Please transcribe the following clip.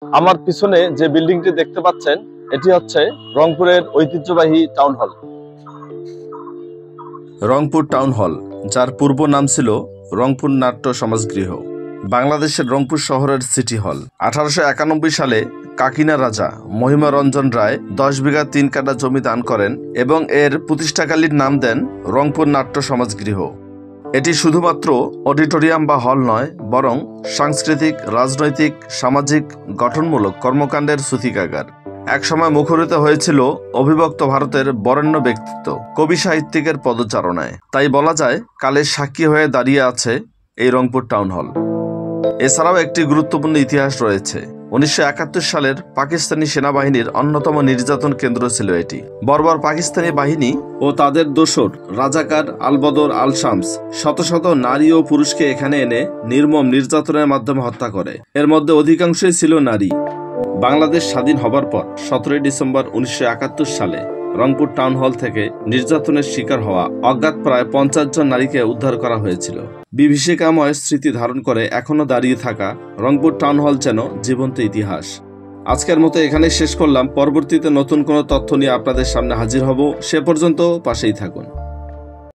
আমার পিছনে যে বিল্ডিংটি দেখতে পাচ্ছেন এটি হচ্ছে রংপুরের ঐতিহ্যবাহী town hall. Rangpur town hall, যার পূর্ব নাম ছিল রংপুর নাট্য সমাজগৃহ, বাংলাদেশের রংপুর শহরের সিটি হল। 1891 সালে কাকিনা রাজা মহিমারঞ্জন রায় 10 বিঘা 3 কাঠা জমি দান করেন এবং এর প্রতিষ্ঠাকালীন নাম দেন রংপুর নাট্য সমাজগৃহ। এটি শুধুমাত্র অডিটোরিয়াম বা হল নয়, বরং সাংস্কৃতিক, রাজনৈতিক, সামাজিক, গঠনমূলক কর্মকাণ্ডের সূতিকাগার। একসময় মুখরিত হয়েছিল অবিভক্ত ভারতের বরেণ্য ব্যক্তিত্ব, কবি সাহিত্যিকের পদচারণায়। তাই বলা যায় কালের সাক্ষী হয়ে দাঁড়িয়ে আছে এই রংপুর টাউন হল। এছাড়াও একটি গুরুত্বপূর্ণ ইতিহাস রয়েছে। 1971 সালের পাকিস্তানি সেনাবাহিনীর অন্যতম নির্যাতন কেন্দ্র ছিল এটি। বর্বর পাকিস্তানি বাহিনী ও তাদের দোসর রাজাকার আলবদর আল শামস শত শত নারী ও পুরুষকে এখানে এনে নির্মম নির্যাতনের মাধ্যমে হত্যা করে। এর মধ্যে অধিকাংশই ছিল নারী। বাংলাদেশ স্বাধীন হবার পর 17 ডিসেম্বর 1971 সালে রংপুর টাউন হল থেকে নির্যাতনের শিকার হওয়া অজ্ঞাত প্রায় 50 জন নারীকে উদ্ধার করা হয়েছিল। বিভীষিকাময় স্মৃতি ধারণ করে এখনো দাঁড়িয়ে থাকা রংপুর টাউন হল যেন জীবন্ত ইতিহাস। আজকের মতো এখানে শেষ করলাম। পরবর্তীতে নতুন কোনো তথ্য নিয়ে আপনাদের সামনে হাজির হব। সে পর্যন্ত পাশেই থাকুন।